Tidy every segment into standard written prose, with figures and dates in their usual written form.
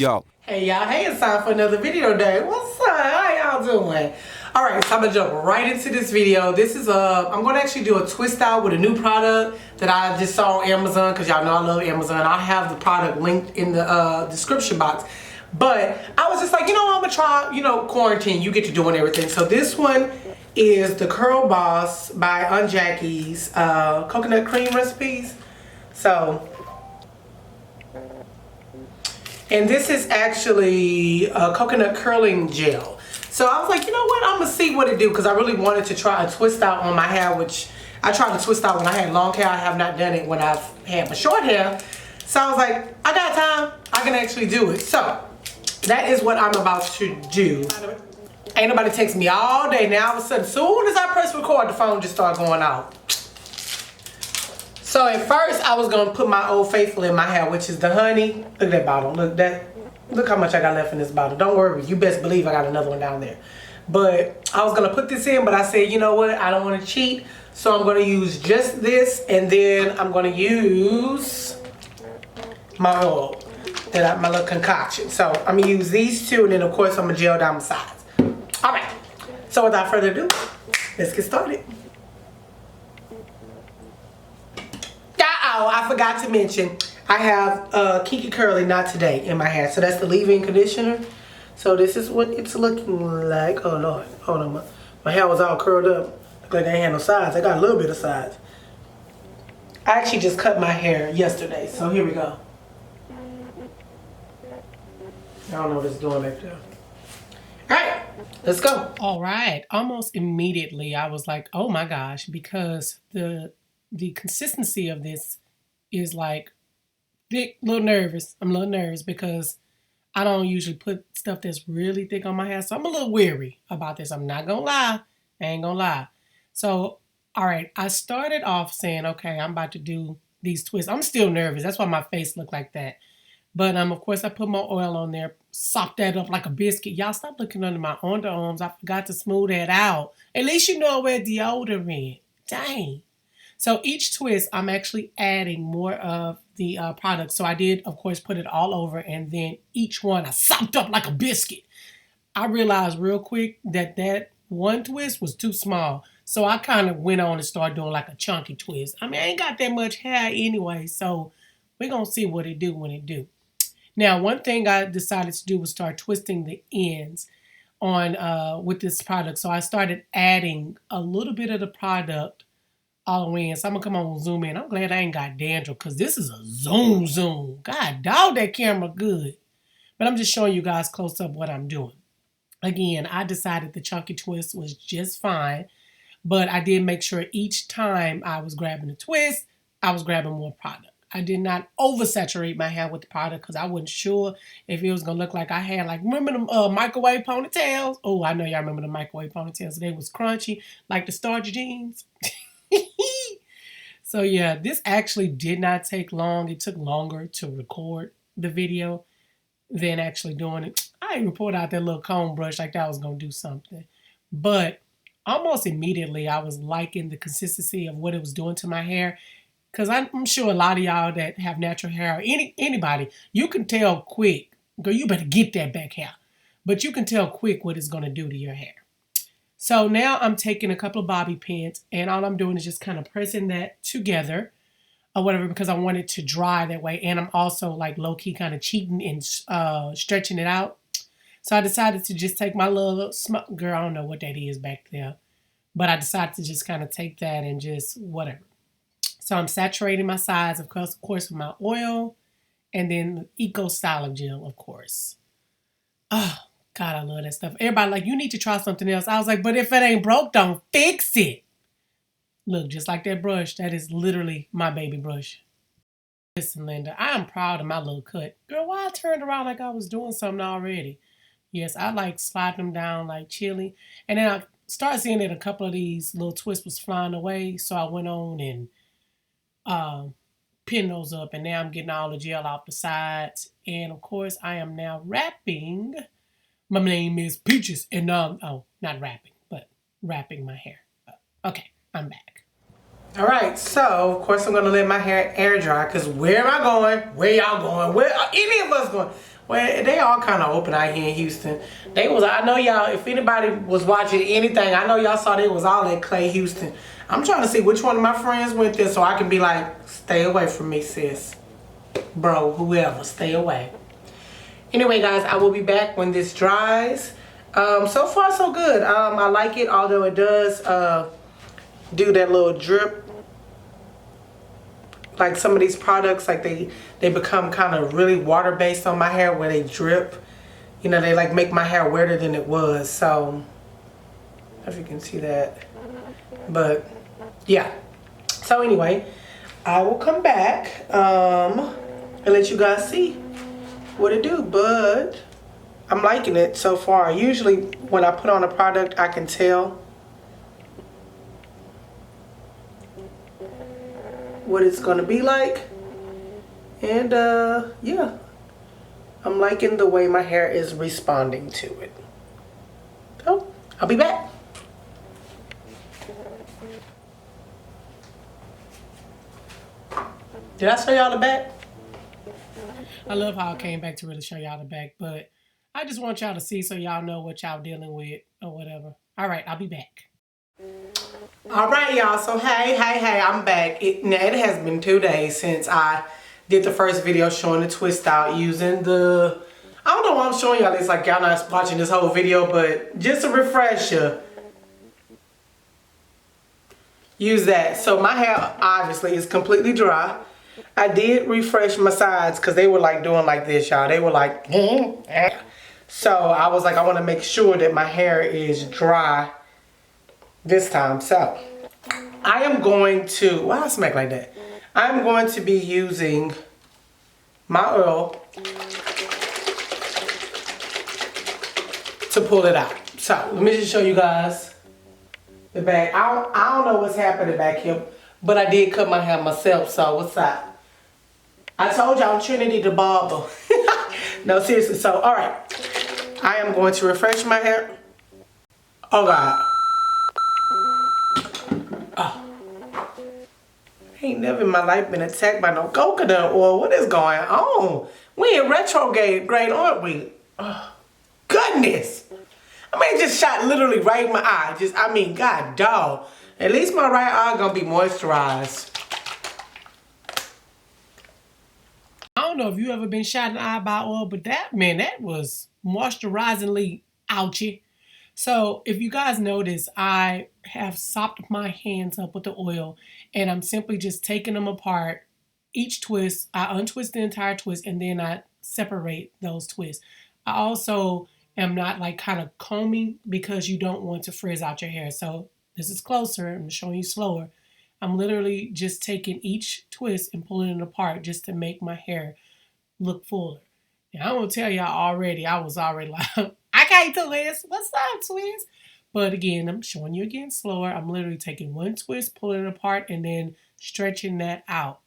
Yo. Hey y'all, hey, it's time for another video day. What's up? How y'all doing? Alright, so I'm gonna jump right into this video. This is I'm gonna actually do a twist out with a new product that I just saw on Amazon, because y'all know I love Amazon. I'll have the product linked in the description box. But I was just like, you know what, I'm gonna try, quarantine, you get to doing everything. So this one is the Curl Boss by Aunt Jackie's coconut cream recipes. So, and this is actually a coconut curling gel. So I was like, you know what, I'm gonna see what it do, because I really wanted to try a twist out on my hair, which I tried to twist out when I had long hair. I have not done it when I've had my short hair. So I was like, I got time, I can actually do it. So that is what I'm about to do. Ain't nobody text me all day. Now all of a sudden, soon as I press record, the phone just started going out. So at first, I was gonna put my Old Faithful in my hair, which is the honey. Look at that bottle. Look how much I got left in this bottle. Don't worry, you best believe I got another one down there. But I was gonna put this in, but I said, you know what? I don't want to cheat, so I'm gonna use just this, and then I'm gonna use my oil, my little concoction. So I'm gonna use these two, and then of course I'm gonna gel down my sides. All right. So without further ado, let's get started. Oh, I forgot to mention, I have Kiki Curly Not Today in my hair. So that's the leave-in conditioner. So this is what it's looking like. Oh Lord, hold on. My hair was all curled up. Look like I ain't had no sides. I got a little bit of sides. I actually just cut my hair yesterday. So here we go. I don't know what it's doing back there. All right, let's go. All right, almost immediately I was like, oh my gosh, because the consistency of this is like thick, a little nervous. I'm a little nervous because I don't usually put stuff that's really thick on my hair. So I'm a little weary about this. I'm not gonna lie. I ain't gonna lie. So, all right, I started off saying, okay, I'm about to do these twists. I'm still nervous. That's why my face looked like that. But of course I put my oil on there, sopped that up like a biscuit. Y'all stop looking under my underarms. I forgot to smooth that out. At least you know where deodorant. Dang. So each twist, I'm actually adding more of the product. So I did, of course, put it all over, and then each one I sopped up like a biscuit. I realized real quick that one twist was too small. So I kind of went on and started doing like a chunky twist. I mean, I ain't got that much hair anyway, so we're going to see what it do when it do. Now, one thing I decided to do was start twisting the ends on with this product. So I started adding a little bit of the product all the way in. So I'm gonna come on and zoom in. I'm glad I ain't got dandruff, because this is a zoom. God dog, that camera good. But I'm just showing you guys close up what I'm doing. Again, I decided the chunky twist was just fine, but I did make sure each time I was grabbing a twist, I was grabbing more product. I did not oversaturate my hair with the product, because I wasn't sure if it was gonna look like I had, like, remember the microwave ponytails? Oh, I know y'all remember the microwave ponytails. They was crunchy, like the starch jeans. So yeah, this actually did not take long. It took longer to record the video than actually doing it. I even pulled out that little comb brush like that was going to do something. But almost immediately I was liking the consistency of what it was doing to my hair. Because I'm sure a lot of y'all that have natural hair, or anybody, you can tell quick. Girl, you better get that back hair. But you can tell quick what it's going to do to your hair. So now I'm taking a couple of bobby pins, and all I'm doing is just kind of pressing that together or whatever, because I want it to dry that way. And I'm also like low-key kind of cheating and stretching it out. So I decided to just take my little, girl, I don't know what that is back there. But I decided to just kind of take that and just whatever. So I'm saturating my sides, of course, with my oil, and then the Eco Styler Gel, of course. Oh, God, I love that stuff. Everybody like, you need to try something else. I was like, but if it ain't broke, don't fix it. Look, just like that brush, that is literally my baby brush. Listen, Linda, I am proud of my little cut. Girl, why I turned around like I was doing something already? Yes, I like sliding them down like chili. And then I started seeing that a couple of these little twists was flying away. So I went on and pinned those up. And now I'm getting all the gel off the sides. And, of course, I am now wrapping. My name is Peaches, and not wrapping, but wrapping my hair. Okay, I'm back. All right, so of course I'm gonna let my hair air dry, because where am I going? Where y'all going? Where are any of us going? Well, they all kind of open out here in Houston. They was, I know y'all, if anybody was watching anything, I know y'all saw they was all at Clay Houston. I'm trying to see which one of my friends went there so I can be like, stay away from me, sis. Bro, whoever, stay away. Anyway, guys, I will be back when this dries. So far, so good. I like it, although it does do that little drip. Like some of these products, like they become kind of really water-based on my hair where they drip. You know, they like make my hair wetter than it was. So, if you can see that. But, yeah. So anyway, I will come back and let you guys see what it do. But I'm liking it so far. Usually when I put on a product, I can tell what it's gonna be like. And yeah, I'm liking the way my hair is responding to it. So I'll be back. Did I show y'all the back? I love how I came back to really show y'all the back, but I just want y'all to see so y'all know what y'all dealing with or whatever. All right, I'll be back. All right, y'all. So, hey, I'm back. It has been 2 days since I did the first video showing the twist out using the... I don't know why I'm showing y'all this. Like, y'all not watching this whole video, but just a refresher. Use that. So, my hair, obviously, is completely dry. I did refresh my sides because they were, like, doing like this, y'all. They were like... So, I was like, I want to make sure that my hair is dry this time. So I am going to, why I smack like that? I'm going to be using my oil to pull it out. So let me just show you guys the back. I don't know what's happening back here, but I did cut my hair myself. So what's up? I told y'all Trinity the barber. No, seriously. So all right, I am going to refresh my hair. Oh God. Ain't never in my life been attacked by no coconut oil. What is going on? We in retrograde, aren't we? Oh, goodness. I mean, it just shot literally right in my eye. I mean, God dog. At least my right eye gonna be moisturized. I don't know if you ever been shot in the eye by oil, but that was moisturizingly ouchy. So if you guys notice, I have sopped my hands up with the oil and I'm simply just taking them apart. Each twist, I untwist the entire twist and then I separate those twists. I also am not like kind of combing because you don't want to frizz out your hair. So this is closer. I'm showing you slower. I'm literally just taking each twist and pulling it apart just to make my hair look fuller. And I'm going to tell y'all already, I was already like... I can't do this. What's up, twist? But again, I'm showing you again slower. I'm literally taking one twist, pulling it apart, and then stretching that out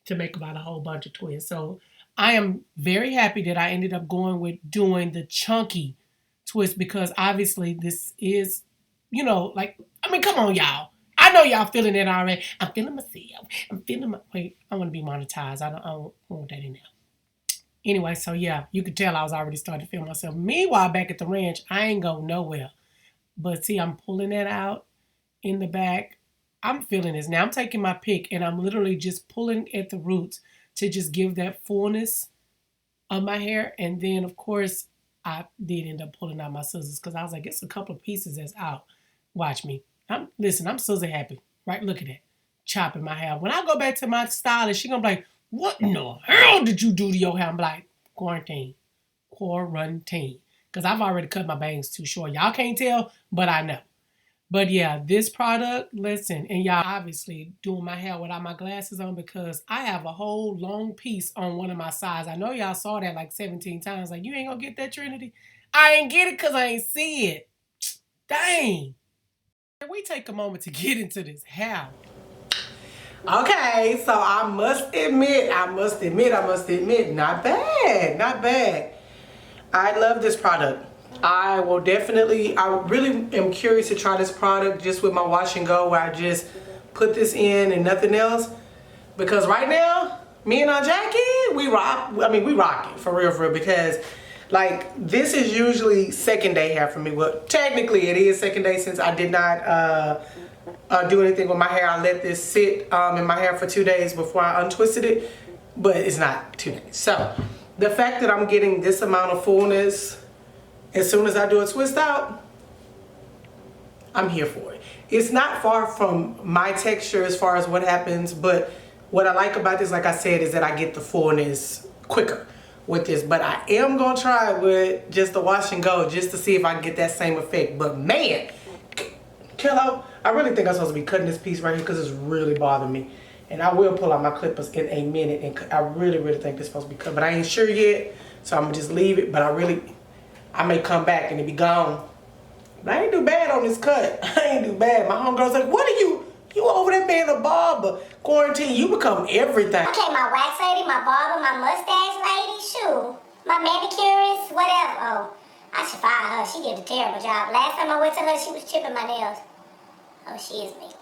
to make about a whole bunch of twists. So I am very happy that I ended up going with doing the chunky twist because obviously this is, you know, like, I mean, come on, y'all. I know y'all feeling it already. I'm feeling myself. I'm feeling my... Wait, I want to be monetized. I don't want that in there. Anyway, so yeah, you could tell I was already starting to feel myself. Meanwhile, back at the ranch, I ain't going nowhere. But see, I'm pulling that out in the back. I'm feeling this. Now I'm taking my pick and I'm literally just pulling at the roots to just give that fullness of my hair. And then, of course, I did end up pulling out my scissors because I was like, it's a couple of pieces that's out. Watch me. Listen, I'm scissor happy. Right? Look at that. Chopping my hair. When I go back to my stylist, she gonna be like, what in the hell did you do to your hair? I'm like, quarantine. Because I've already cut my bangs too short. Y'all can't tell, but I know. But yeah, this product, listen, and y'all obviously doing my hair without my glasses on because I have a whole long piece on one of my sides. I know y'all saw that like 17 times. Like, you ain't gonna get that, Trinity? I ain't get it because I ain't see it. Dang. Can we take a moment to get into this hair? Okay, so I must admit, not bad. I love this product. I really am curious to try this product just with my wash and go where I just put this in and nothing else. Because right now, me and Aunt Jackie, we rock. I mean, we rock it for real, because like this is usually second day hair for me. Well, technically it is second day since I did not do anything with my hair. I let this sit in my hair for 2 days before I untwisted it, but it's not 2 days. So the fact that I'm getting this amount of fullness as soon as I do a twist out, I'm here for it. It's not far from my texture as far as what happens, but what I like about this, like I said, is that I get the fullness quicker with this. But I am gonna try with just the wash and go just to see if I can get that same effect. But man, Kello, I really think I'm supposed to be cutting this piece right here because it's really bothering me. And I will pull out my clippers in a minute, and I really think this is supposed to be cut, but I ain't sure yet, so I'm gonna just leave it. But I may come back and it be gone. But I ain't do bad on this cut. I ain't do bad. My homegirl's like, what are you over there being a barber? Quarantine, you become everything. Okay, my wax lady, my barber, my mustache lady, shoot. My manicurist, whatever. Oh, I should fire her. She did a terrible job. Last time I went to her, she was chipping my nails. Oh, she is me.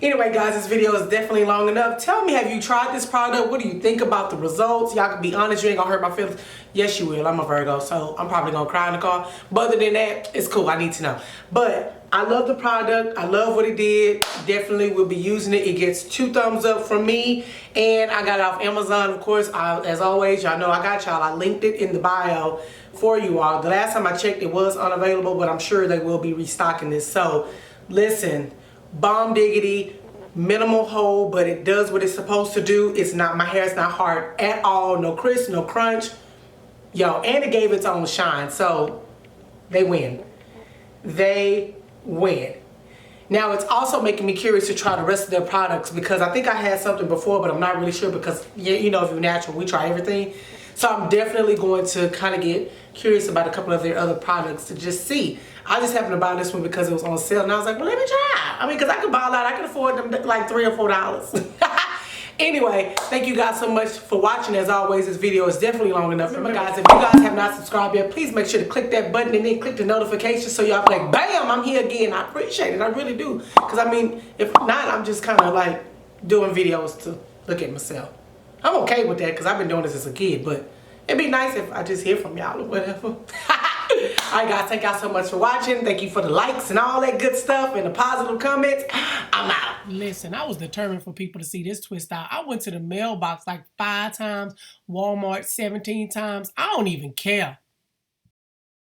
Anyway, guys, this video is definitely long enough. Tell me, have you tried this product? What do you think about the results? Y'all can be honest. You ain't gonna hurt my feelings. Yes, you will. I'm a Virgo, so I'm probably gonna cry in the car. But other than that, it's cool. I need to know. But I love the product. I love what it did. Definitely will be using it. It gets 2 thumbs up from me. And I got it off Amazon, of course. As always, y'all know I got y'all. I linked it in the bio for you all. The last time I checked, it was unavailable, but I'm sure they will be restocking this. So, listen. Bomb diggity, minimal hold, but it does what it's supposed to do. It's not, my hair is not hard at all. No crisp, no crunch. Yo, and it gave its own shine. So they win. They win. Now it's also making me curious to try the rest of their products, because I think I had something before, but I'm not really sure, because you know, if you're natural, we try everything. So I'm definitely going to kind of get curious about a couple of their other products to just see. I just happened to buy this one because it was on sale, and I was like, well, let me try. I mean, because I could buy a lot. I could afford them like $3 or $4. Anyway, thank you guys so much for watching. As always, this video is definitely long enough. Remember, guys, if you guys have not subscribed yet, please make sure to click that button and then click the notification so y'all be like, bam, I'm here again. I appreciate it. I really do. Because, I mean, if not, I'm just kind of like doing videos to look at myself. I'm okay with that because I've been doing this as a kid, but it'd be nice if I just hear from y'all or whatever. Alright guys, thank y'all so much for watching. Thank you for the likes and all that good stuff and the positive comments. I'm out. Listen, I was determined for people to see this twist out. I went to the mailbox like 5 times, Walmart 17 times. I don't even care.